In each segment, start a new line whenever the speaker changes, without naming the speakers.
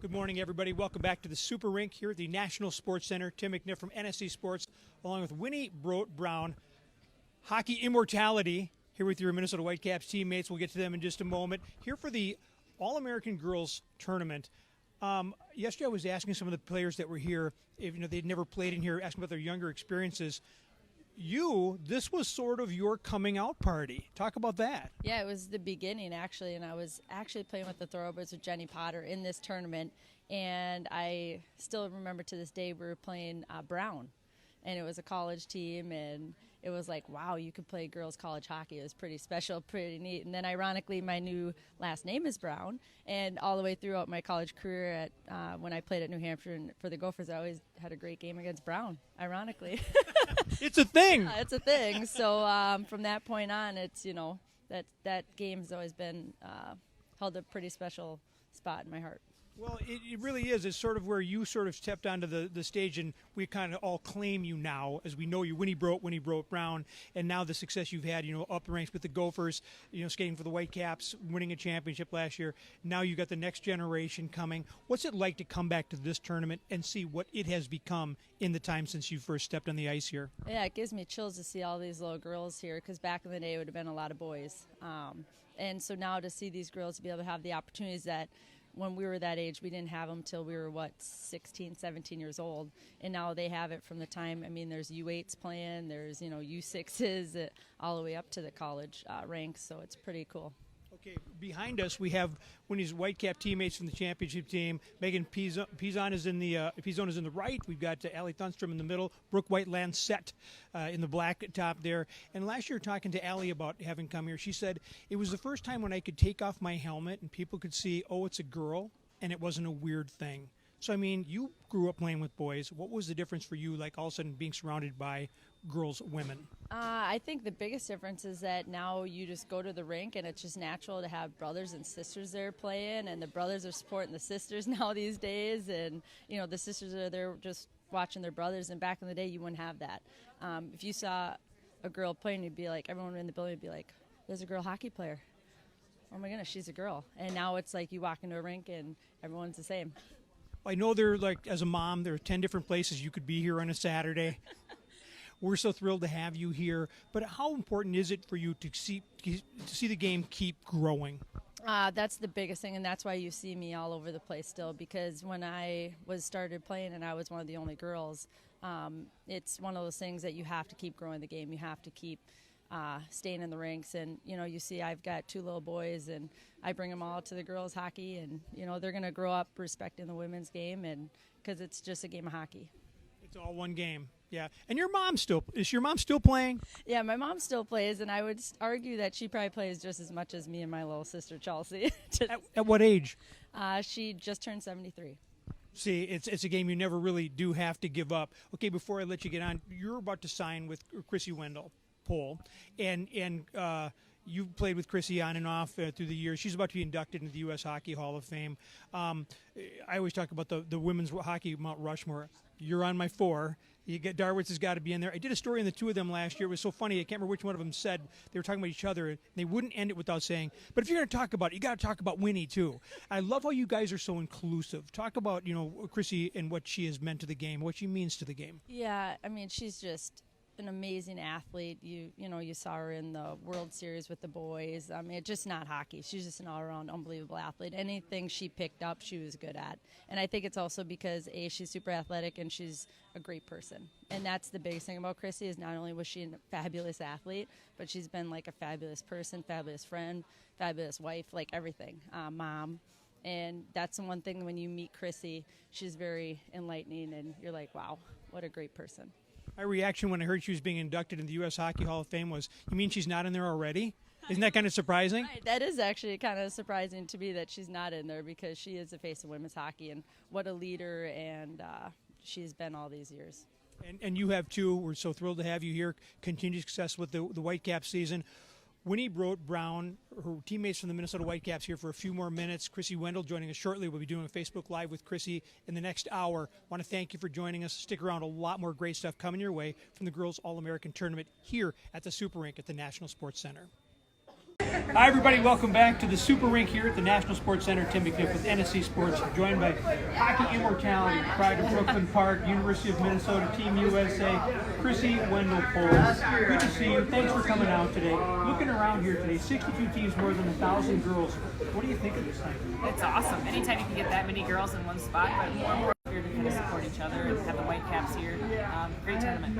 Good morning, everybody. Welcome back to the Super Rink here at the National Sports Center. Tim McNiff from NSC Sports, along with Winnie Brown, Hockey Immortality, here with your Minnesota Whitecaps teammates. We'll get to them in just a moment. Here for the All-American Girls Tournament. Yesterday I was asking some of the players that were here if they'd never played in here, asking about their younger experiences. This was sort of your coming out party. Talk about that.
Yeah, it was the beginning, actually, and I was actually playing with the Thoroughbreds with Jenny Potter in this tournament, and I still remember to this day we were playing Brown, and it was a college team, and it was like, wow, you could play girls college hockey. It was pretty special, pretty neat. And then ironically, my new last name is Brown, and all the way throughout my college career when I played at New Hampshire and for the Gophers, I always had a great game against Brown, ironically.
It's a thing.
It's a thing. So from that point on, it's, that game has always been held a pretty special spot in my heart.
Well, it really is. It's sort of where you sort of stepped onto the stage, and we kind of all claim you now, as we know you, Winnie Brown, and now the success you've had, up the ranks with the Gophers, skating for the Whitecaps, winning a championship last year. Now you got the next generation coming. What's it like to come back to this tournament and see what it has become in the time since you first stepped on the ice here?
Yeah, it gives me chills to see all these little girls here, because back in the day it would have been a lot of boys. And so now to see these girls be able to have the opportunities that when we were that age, we didn't have them till we were, 16, 17 years old. And now they have it from the time, there's U8s playing, there's, U6s, all the way up to the college ranks. So it's pretty cool.
Okay, behind us we have Winnie's Whitecap teammates from the championship team. Megan Pizon is in the right. We've got Allie Thunstrom in the middle. Brooke White-Lancette in the black top there. And last year, talking to Allie about having come here, she said it was the first time when I could take off my helmet and people could see, oh, it's a girl, and it wasn't a weird thing. So, you grew up playing with boys. What was the difference for you, like all of a sudden being surrounded by girls, women?
I think the biggest difference is that now you just go to the rink and it's just natural to have brothers and sisters there playing, and the brothers are supporting the sisters now these days, and the sisters are there just watching their brothers, and back in the day you wouldn't have that. If you saw a girl playing, you'd be like, everyone in the building would be like, there's a girl hockey player. Oh my goodness, she's a girl. And now it's like you walk into a rink and everyone's the same.
I know as a mom, there are 10 different places you could be here on a Saturday. We're so thrilled to have you here. But how important is it for you to see the game keep growing?
That's the biggest thing, and that's why you see me all over the place still, because when I started playing and I was one of the only girls, it's one of those things that you have to keep growing the game. You have to keep staying in the rinks, and you see I've got 2 little boys, and I bring them all to the girls hockey, and they're going to grow up respecting the women's game, and because it's just a game of hockey.
It's all one game. Yeah. And your mom is your mom still playing?
Yeah, my mom still plays, and I would argue that she probably plays just as much as me and my little sister Chelsea.
At what age?
She just turned 73.
See, it's a game you never really do have to give up. Okay, before I let you get on, you're about to sign with Chrissy Wendell Pohl, and you've played with Chrissy on and off through the years. She's about to be inducted into the U.S. Hockey Hall of Fame. I always talk about the women's hockey Mount Rushmore. You're on my 4. Darwitz has got to be in there. I did a story on the 2 of them last year. It was so funny. I can't remember which one of them said. They were talking about each other, and they wouldn't end it without saying, but if you're going to talk about it, you got to talk about Winnie, too. I love how you guys are so inclusive. Talk about, Chrissy and what she has meant to the game, what she means to the game.
Yeah, she's just an amazing athlete. You saw her in the World Series with the boys. It's just not hockey. She's just an all-around unbelievable athlete. Anything she picked up, she was good at. And I think it's also because, A, she's super athletic and she's a great person. And that's the biggest thing about Chrissy, is not only was she a fabulous athlete, but she's been like a fabulous person, fabulous friend, fabulous wife, like everything, mom. And that's the one thing when you meet Chrissy, she's very enlightening, and you're like, wow, what a great person.
My reaction when I heard she was being inducted in the U.S. Hockey Hall of Fame was, you mean she's not in there already? Isn't that kind of surprising?
Right. That is actually kind of surprising to me that she's not in there, because she is the face of women's hockey, and what a leader, and she's been all these years.
And you have too. We're so thrilled to have you here. Continued success with the Whitecaps season. Winnie Brown, her teammates from the Minnesota Whitecaps, here for a few more minutes. Chrissy Wendell joining us shortly. We'll be doing a Facebook Live with Chrissy in the next hour. Want to thank you for joining us. Stick around. A lot more great stuff coming your way from the Girls All-American Tournament here at the Super Rink at the National Sports Center. Hi, everybody. Welcome back to the Super Rink here at the National Sports Center. Tim McNiff with NSC Sports, joined by Hockey Immortality, Pride of Brooklyn Park, University of Minnesota, Team USA, Chrissy Wendell Pole. Good to see you. Thanks for coming out today. Looking around here today, 62 teams, more than 1,000 girls. What do you think of this thing?
It's awesome. Anytime you can get that many girls in one spot, but more and more here to kind of support each other and have the Whitecaps here. Great tournament.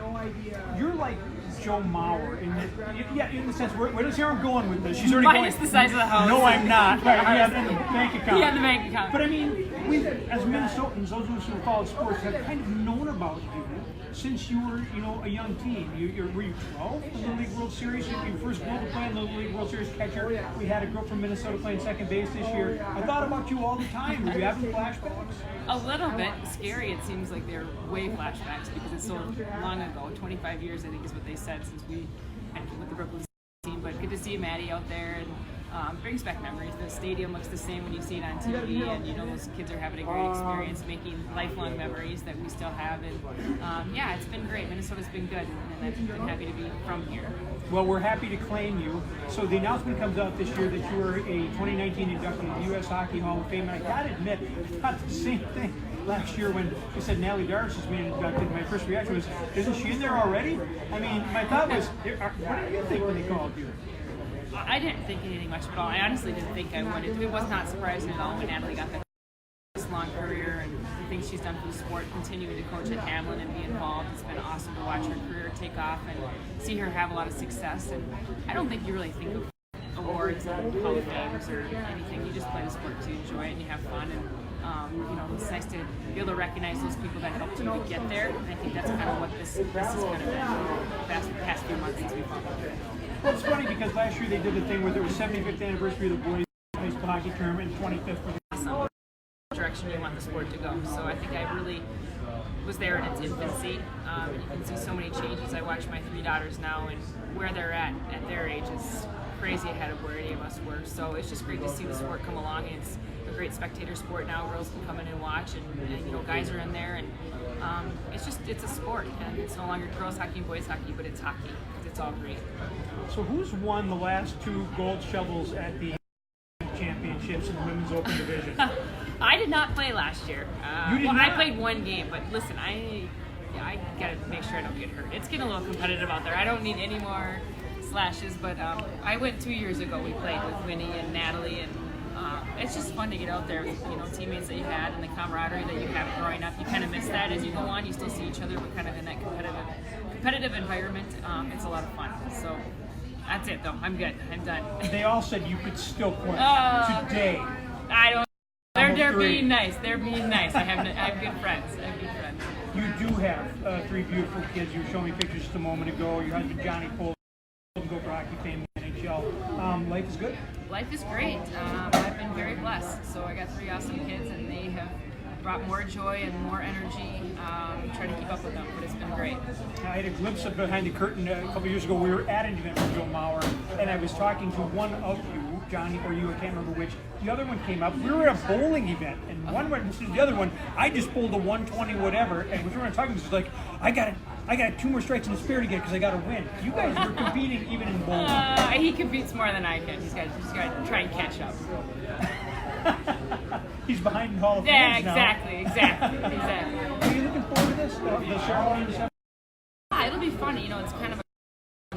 You're like Joe Mauer in the sense, where does Aaron going with this? She's already
Minus
going.
the size of the house.
No, I'm not. Right, yeah, in the bank account.
Yeah, the bank account.
But I mean, we as Minnesotans, those of us who follow sports, have kind of known about you since you were, a young teen. Were you 12 in the League World Series? You first goal to play in the League World Series catcher. We had a girl from Minnesota playing second base this year. I thought about you all the time. Were you having flashbacks?
A little bit scary. It seems like they're way flashbacks because it's so long ago. 25 years, I think, is what they said since we had with the Brooklyn team. But good to see Maddie out there and brings back memories. The stadium looks the same when you see it on TV, and those kids are having a great experience, making lifelong memories that we still have. And yeah, it's been great. Minnesota's been good, and I've been happy to be from here.
Well, we're happy to claim you. So the announcement comes out this year that you were a 2019 inductee to the U.S. Hockey Hall of Fame. And I gotta admit, I thought the same thing last year when they said Natalie Darsh is being inducted. My first reaction was, isn't she in there already? I mean, my thought was, what did you think when they called you?
I didn't think anything much at all. I honestly didn't think I would. It was not surprising at all when Natalie got this long career and the things she's done for the sport, continuing to coach at Hamlin and be involved. It's been awesome to watch her career take off and see her have a lot of success. And I don't think you really think of awards and Hall of Fames or anything. You just play the sport to enjoy it and you have fun. And it's nice to be able to recognize those people that helped you to get there. And I think that's kind of what this has kind of been the past few months since we've gone.
Well, it's funny because last year they did the thing where there was 75th anniversary of the boys high school hockey tournament and 25th for the
awesome direction you want the sport to go. So I think I really was there in its infancy. You can see so many changes. I watch my 3 daughters now, and where they're at their age is crazy ahead of where any of us were. So it's just great to see the sport come along. And it's a great spectator sport now. Girls can come in and watch, and guys are in there, and it's a sport, and it's no longer girls hockey and boys hockey, but it's hockey. It's all great.
So who's won the last 2 gold shovels at the championships in the women's open division?
I did not play last year.
You did not?
I played 1 game, but listen, I gotta make sure I don't get hurt. It's getting a little competitive out there. I don't need any more slashes, but I went 2 years ago. We played with Winnie and Natalie, and it's just fun to get out there with teammates that you had and the camaraderie that you have growing up. You kind of miss that as you go on. You still see each other, but kind of in that competitive environment. It's a lot of fun. So that's it, though. I'm good. I'm done.
They all said you could still play today.
I don't. They're being nice. They're being nice. I have good friends.
You do have 3 beautiful kids. You were showing me pictures just a moment ago. Your husband Johnny Pole, go for hockey fame in the NHL. Life is good.
Life is great. I've been very blessed. So I got 3 awesome kids, and they have brought more joy and more energy. Trying to keep up with them, but it's been great.
I had a glimpse of behind the curtain a couple years ago. We were at an event with Joe Mauer, and I was talking to one of you, Johnny or you, I can't remember which. The other one came up. We were at a bowling event, and one went to the other one. I just pulled a 120 whatever, and we were talking. It was like, I got 2 more strikes in the spirit again because I got to win. You guys were competing even in bowling.
He competes more than I can. He's got to try and catch up.
He's behind the Hall of Fame
now.
Exactly. Are you looking forward to this? The ceremony in December?
Yeah, it'll be fun. It's kind of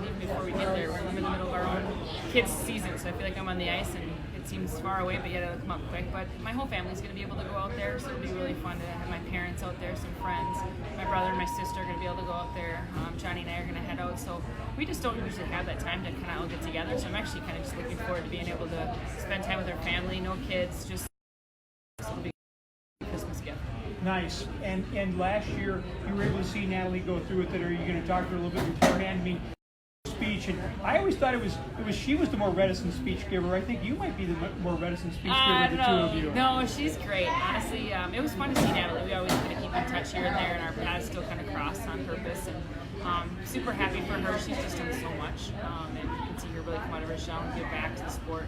even before we get there. We're in the middle of our own kids' season, so I feel like I'm on the ice and it seems far away, but yet it'll come up quick. But my whole family's going to be able to go out there, so it'll be really fun to have my parents out there, some friends. My brother and my sister are going to be able to go out there. Johnny and I are going to head out, so we just don't usually have that time to kind of all get together. So I'm actually kind of just looking forward to being able to spend time with our family, no kids, just a big Christmas gift.
Nice. And last year you were able to see Natalie go through with it. Are you going to talk to her a little bit beforehand? I mean, speech, and I always thought it was she was the more reticent speech giver. I think you might be the more reticent speech giver of the 2 of you.
No, she's great. Honestly, it was fun to see Natalie. We always kind of keep in touch here and there, and our paths still kind of cross on purpose. And super happy for her. She's just done so much, and you can see her really come out of her shell and give back to the sport.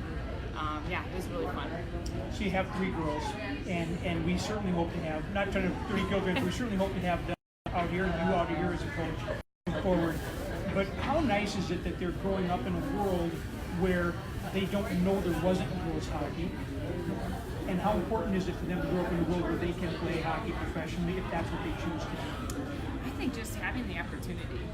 Yeah, it was really fun.
So you have 3 girls, and we certainly hope to have, not trying to 3 girls, but we certainly hope to have them out here and you out here as a coach going forward. But how nice is it that they're growing up in a world where they don't know there wasn't girls hockey. And how important is it for them to grow up in a world where they can play hockey professionally if that's what they choose to do?
I think just having the opportunity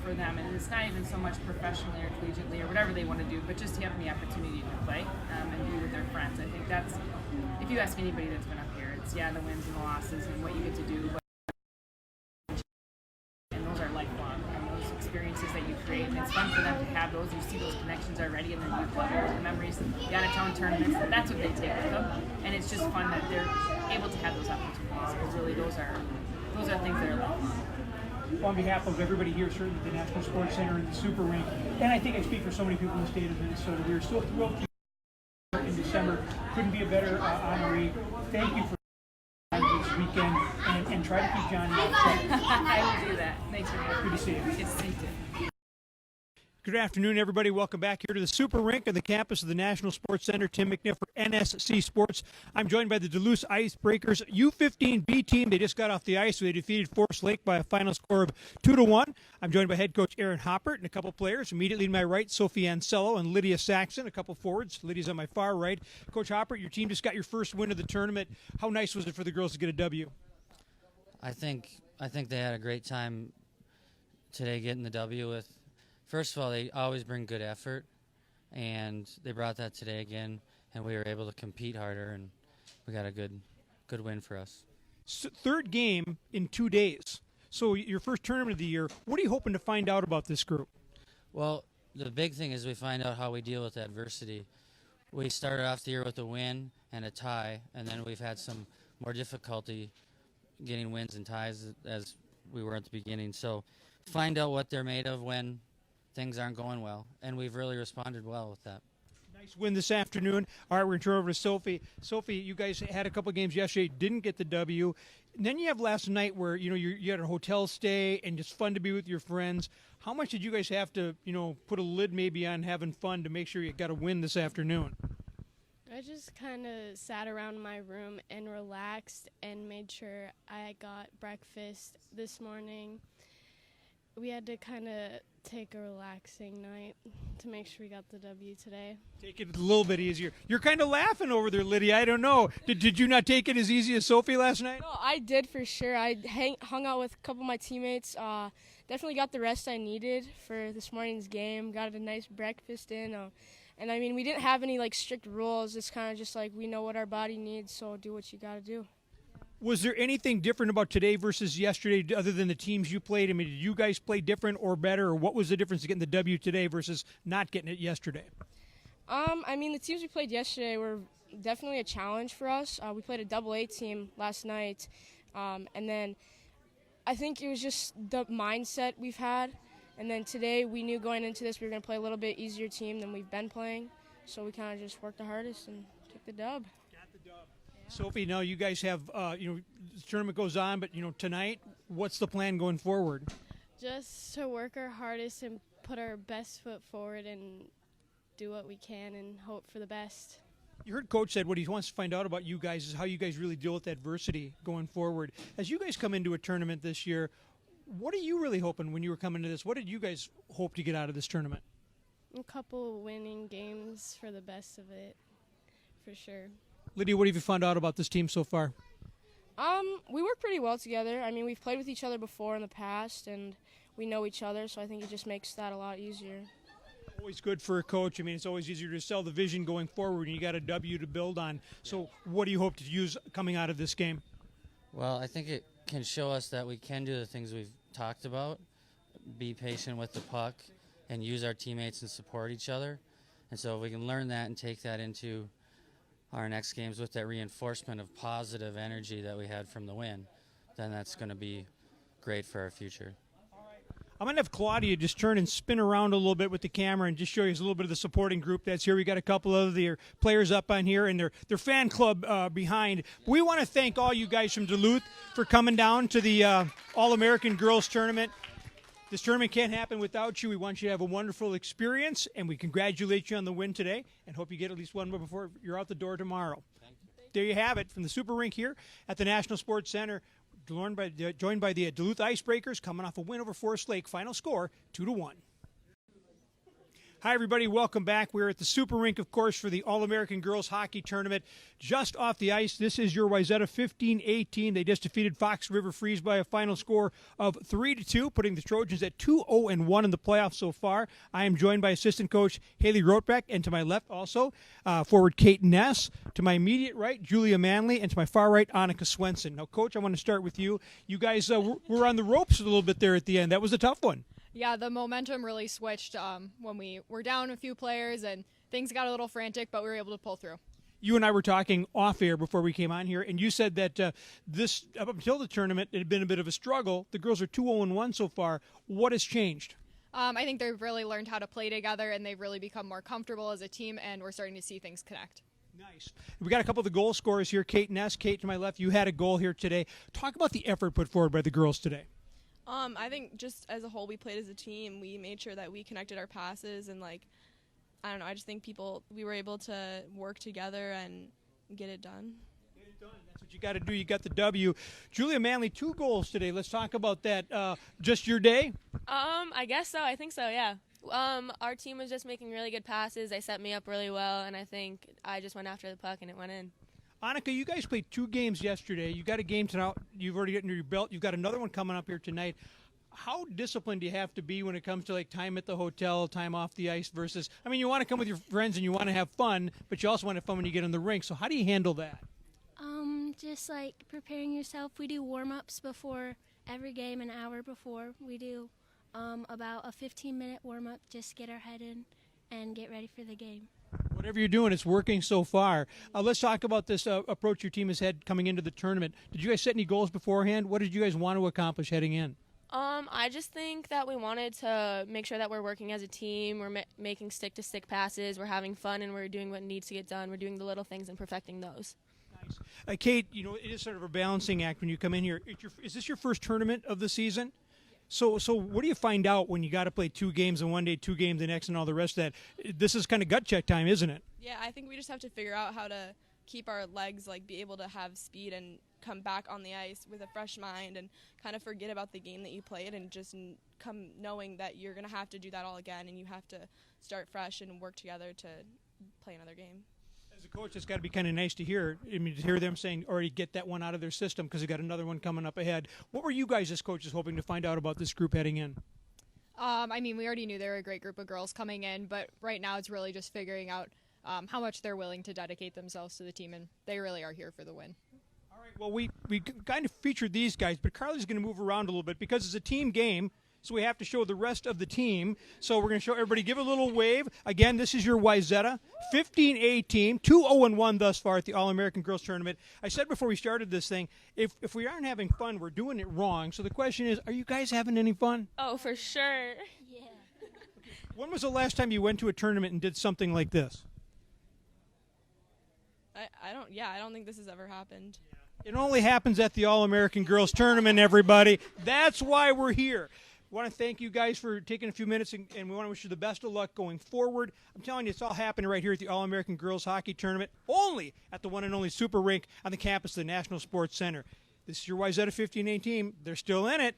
for them, and it's not even so much professionally or collegiately or whatever they want to do, but just having the opportunity to play and be with their friends. I think that's, if you ask anybody that's been up here, it's the wins and the losses and what you get to do, but and those are lifelong. And those experiences that you create, and it's fun for them to have those. You see those connections already, and then you have the memories, the out-of-town tournaments. That's what they take with them, and it's just fun that they're able to have those opportunities. Because really, those are things that are lifelong.
On behalf of everybody here, certainly the National Sports Center and the Super Rink, and I think I speak for so many people in the state of Minnesota, we are so thrilled to in December. Couldn't be a better honoree. Thank you for this weekend, and try to keep Johnny upset.
I will do that. Thanks for having me.
Good to see you.
Good to see you too.
Good afternoon, everybody. Welcome back here to the Super Rink on the campus of the National Sports Center. Tim McNiff for NSC Sports. I'm joined by the Duluth Icebreakers U15B team. They just got off the ice. They defeated Forest Lake by a final score of 2-1. I'm joined by head coach Aaron Hoppert and a couple players. Immediately to my right, Sophie Ansello and Lydia Saxon, a couple forwards. Lydia's on my far right. Coach Hoppert, your team just got your first win of the tournament. How nice was it for the girls to get a W?
I think they had a great time today getting the W with. First of all, they always bring good effort, and they brought that today again, and we were able to compete harder, and we got a good win for us.
Third game in 2 days. So your first tournament of the year. What are you hoping to find out about this group?
Well, the big thing is we find out how we deal with adversity. We started off the year with a win and a tie, and then we've had some more difficulty getting wins and ties as we were at the beginning. So find out what they're made of when things aren't going well, and we've really responded well with that.
Nice win this afternoon. All right, we're going to turn over to Sophie. Sophie, you guys had a couple games yesterday, didn't get the W. And then you have last night where, you had a hotel stay and just fun to be with your friends. How much did you guys have to, put a lid maybe on having fun to make sure you got a win this afternoon?
I just kind of sat around my room and relaxed and made sure I got breakfast this morning. We had to kind of take a relaxing night to make sure we got the W today.
Take it a little bit easier. You're kind of laughing over there, Lydia. I don't know. Did you not take it as easy as Sophie last night?
No, I did for sure. I hung out with a couple of my teammates. Definitely got the rest I needed for this morning's game. Got a nice breakfast in. And, I mean, we didn't have any, strict rules. It's kind of just we know what our body needs, so do what you got to do.
Was there anything different about today versus yesterday other than the teams you played? I mean, did you guys play different or better, or what was the difference in getting the W today versus not getting it yesterday?
I mean, the teams we played yesterday were definitely a challenge for us. We played a double-A team last night, and then I think it was just the mindset we've had. And then today we knew going into this we were going to play a little bit easier team than we've been playing, so we kind of just worked the hardest and took the dub.
Sophie, now you guys have, the tournament goes on, but, tonight, what's the plan going forward?
Just to work our hardest and put our best foot forward and do what we can and hope for the best.
You heard Coach said what he wants to find out about you guys is how you guys really deal with adversity going forward. As you guys come into a tournament this year, what are you really hoping when you were coming to this? What did you guys hope to get out of this tournament?
A couple winning games for the best of it, for sure.
Lydia, what have you found out about this team so far?
We work pretty well together. I mean, we've played with each other before in the past, and we know each other, so I think it just makes that a lot easier.
Always good for a coach. I mean, it's always easier to sell the vision going forward, and you got a W to build on. So what do you hope to use coming out of this game?
Well, I think it can show us that we can do the things we've talked about, be patient with the puck, and use our teammates and support each other. And so if we can learn that and take that into our next games with that reinforcement of positive energy that we had from the win, then that's going to be great for our future.
I'm going to have Claudia just turn and spin around a little bit with the camera and just show you a little bit of the supporting group that's here. We got a couple of their players up on here and their fan club behind. We want to thank all you guys from Duluth for coming down to the All-American Girls Tournament. This tournament can't happen without you. We want you to have a wonderful experience, and we congratulate you on the win today and hope you get at least one more before you're out the door tomorrow. There you have it from the Super Rink here at the National Sports Center. Joined by the Duluth Icebreakers, coming off a win over Forest Lake. Final score, 2-1. Hi, everybody. Welcome back. We're at the Super Rink, of course, for the All-American Girls Hockey Tournament. Just off the ice, this is your Wayzata 15-18. They just defeated Fox River Freeze by a final score of 3-2, putting the Trojans at 2-0-1 in the playoffs so far. I am joined by assistant coach Haley Rotbeck, and to my left also, forward Kate Ness. To my immediate right, Julia Manley, and to my far right, Annika Swenson. Now, Coach, I want to start with you. You guys were on the ropes a little bit there at the end. That was a tough one.
Yeah, the momentum really switched when we were down a few players and things got a little frantic, but we were able to pull through.
You and I were talking off air before we came on here, and you said that this up until the tournament it had been a bit of a struggle. The girls are 2-0-1 so far. What has changed?
I think they've really learned how to play together, and they've really become more comfortable as a team, and we're starting to see things connect.
Nice. We got a couple of the goal scorers here. Kate Ness, Kate to my left, you had a goal here today. Talk about the effort put forward by the girls today.
I think just as a whole, we played as a team. We made sure that we connected our passes and, I don't know, I just think we were able to work together and get it done.
Get it done. That's what you got to do. You got the W. Julia Manley, 2 goals today. Let's talk about that. Just your day?
I guess so. I think so, yeah. Our team was just making really good passes. They set me up really well, and I think I just went after the puck and it went in.
Annika, you guys played 2 games yesterday. You got a game tonight. You've already gotten your belt. You've got another one coming up here tonight. How disciplined do you have to be when it comes to time at the hotel, time off the ice versus? I mean, you want to come with your friends and you want to have fun, but you also want to have fun when you get in the rink. So how do you handle that?
Just preparing yourself. We do warm-ups before every game, an hour before. We do about a 15-minute warm-up, just get our head in and get ready for the game.
Whatever you're doing, it's working so far. Let's talk about this approach your team has had coming into the tournament. Did you guys set any goals beforehand? What did you guys want to accomplish heading in?
I just think that we wanted to make sure that we're working as a team. We're making stick-to-stick passes. We're having fun, and we're doing what needs to get done. We're doing the little things and perfecting those.
Nice. Kate, it is sort of a balancing act when you come in here. Is this your first tournament of the season? So what do you find out when you got to play 2 games in one day, 2 games the next, and all the rest of that? This is kind of gut check time, isn't it?
Yeah, I think we just have to figure out how to keep our legs, be able to have speed and come back on the ice with a fresh mind and kind of forget about the game that you played and just come knowing that you're going to have to do that all again and you have to start fresh and work together to play another game.
As a coach, it's got to be kind of nice to hear. I mean, to hear them saying already get that one out of their system because they got another one coming up ahead. What were you guys as coaches hoping to find out about this group heading in?
We already knew they were a great group of girls coming in, but right now it's really just figuring out how much they're willing to dedicate themselves to the team, and they really are here for the win.
All right, well, we kind of featured these guys, but Carly's going to move around a little bit because it's a team game. So we have to show the rest of the team. So we're going to show everybody. Give a little wave. Again, this is your Wayzata 15A team, 2-0-1 thus far at the All-American Girls Tournament. I said before we started this thing, if we aren't having fun, we're doing it wrong. So the question is, are you guys having any fun?
Oh, for sure.
Yeah.
When was the last time you went to a tournament and did something like this?
I don't think this has ever happened.
It only happens at the All-American Girls Tournament, everybody. That's why we're here. I want to thank you guys for taking a few minutes, and we want to wish you the best of luck going forward. I'm telling you, it's all happening right here at the All-American Girls Hockey Tournament, only at the one and only Super Rink on the campus of the National Sports Center. This is your Wayzata 15A team. They're still in it.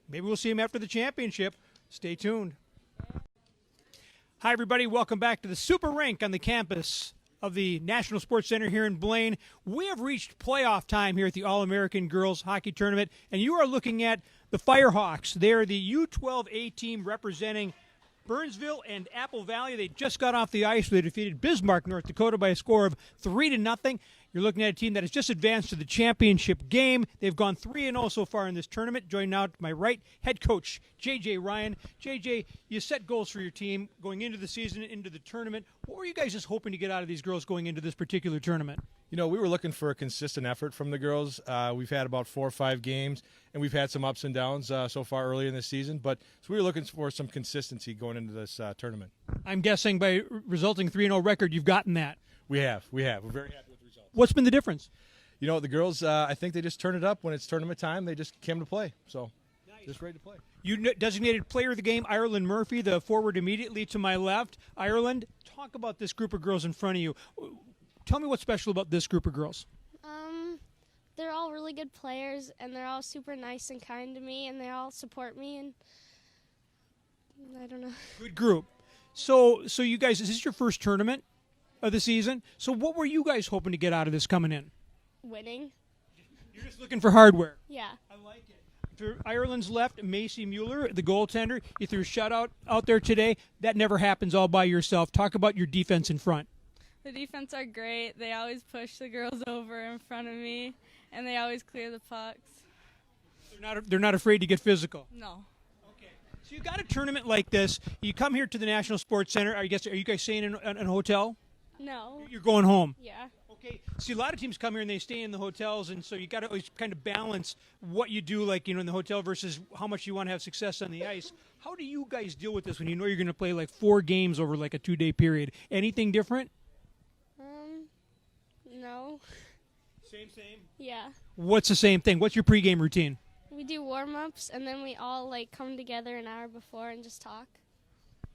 Maybe we'll see them after the championship. Stay tuned. Hi, everybody. Welcome back to the Super Rink on the campus of the National Sports Center here in Blaine. We have reached playoff time here at the All-American Girls Hockey Tournament, and you are looking at the Firehawks. They're the U12A team representing Burnsville and Apple Valley. They just got off the ice. They defeated Bismarck, North Dakota by a score of 3-0. You're looking at a team that has just advanced to the championship game. They've gone 3-0 so far in this tournament. Joined now to my right, head coach J.J. Ryan. J.J., you set goals for your team going into the season, into the tournament. What were you guys just hoping to get out of these girls going into this particular tournament?
We were looking for a consistent effort from the girls. We've had about 4 or 5 games, and we've had some ups and downs so far early in the season. So we were looking for some consistency going into this tournament.
I'm guessing by resulting 3-0 record, you've gotten that.
We have. We're very happy with the results.
What's been the difference?
The girls, I think they just turn it up when it's tournament time. They just came to play. So
nice.
Just ready to play.
You designated player of the game, Ireland Murphy, the forward immediately to my left. Ireland, talk about this group of girls in front of you. Tell me what's special about this group of girls.
They're all really good players, and they're all super nice and kind to me, and they all support me, and I don't know.
Good group. So you guys, is this your first tournament of the season? So what were you guys hoping to get out of this coming in?
Winning.
You're just looking for hardware.
Yeah.
I like it. For Ireland's left, Macy Mueller, the goaltender, you threw a shutout out there today. That never happens all by yourself. Talk about your defense in front.
The defense are great. They always push the girls over in front of me, and they always clear the pucks.
They're not afraid to get physical.
No.
Okay. So you got a tournament like this. You come here to the National Sports Center. Are you guys staying in a hotel?
No.
You're going home.
Yeah.
Okay. See, a lot of teams come here and they stay in the hotels, and so you got to always kind of balance what you do, like in the hotel versus how much you want to have success on the ice. How do you guys deal with this when you know you're going to play like 4 games over like a 2-day period? Anything different?
No.
Same.
Yeah.
What's the same thing? What's your pregame routine?
We do warm-ups, and then we all come together an hour before and just talk.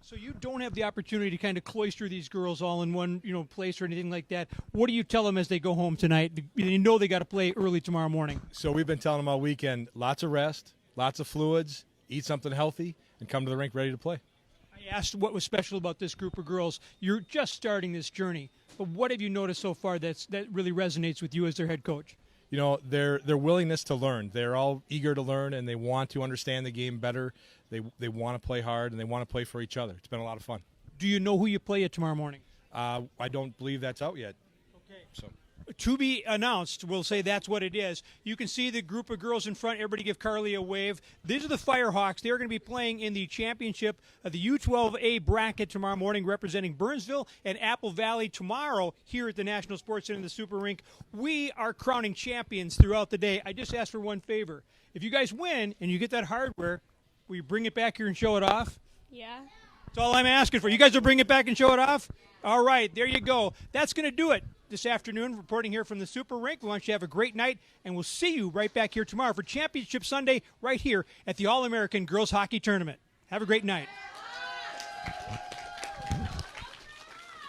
So you don't have the opportunity to kind of cloister these girls all in one, place or anything like that. What do you tell them as they go home tonight? You know they got to play early tomorrow morning.
So we've been telling them all weekend, lots of rest, lots of fluids, eat something healthy, and come to the rink ready to play.
I asked what was special about this group of girls. You're just starting this journey, but what have you noticed so far that really resonates with you as their head coach?
Their willingness to learn. They're all eager to learn, and they want to understand the game better. They want to play hard, and they want to play for each other. It's been a lot of fun.
Do you know who you play at tomorrow morning?
I don't believe that's out yet.
Okay.
So
to be announced, we'll say that's what it is. You can see the group of girls in front. Everybody give Carly a wave. These are the Firehawks. They're going to be playing in the championship of the U12A bracket tomorrow morning, representing Burnsville and Apple Valley tomorrow here at the National Sports Center in the Super Rink. We are crowning champions throughout the day. I just ask for one favor. If you guys win and you get that hardware, will you bring it back here and show it off?
Yeah.
That's all I'm asking for. You guys will bring it back and show it off? All right, there you go. That's going to do it this afternoon. Reporting here from the Super Rink. We want you to have a great night, and we'll see you right back here tomorrow for Championship Sunday right here at the All-American Girls Hockey Tournament. Have a great night.